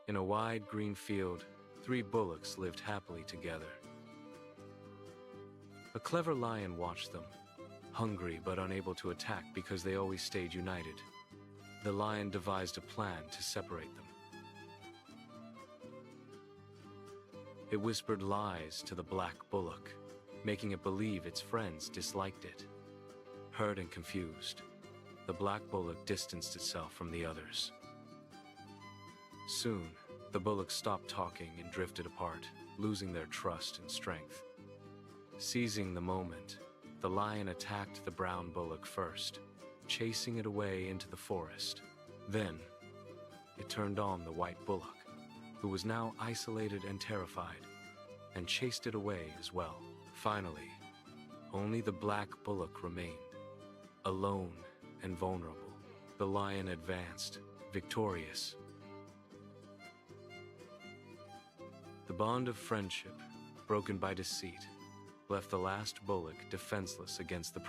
In a wide green field, 3 bullocks lived happily together. A clever lion watched them, hungry but unable to attack because they always stayed united. The lion devised a plan to separate them. It whispered lies to the black bullock, making it believe its friends disliked it. Hurt and confused, the black bullock distanced itself from the others. Soon, the bullocks stopped talking and drifted apart, losing their trust and strength. Seizing the moment, the lion attacked the brown bullock first, chasing it away into the forest. Then, it turned on the white bullock, who was now isolated and terrified, and chased it away as well. Finally, only the black bullock remained, alone and vulnerable. The lion advanced, victorious. The bond of friendship, broken by deceit, left the last bullock defenseless against the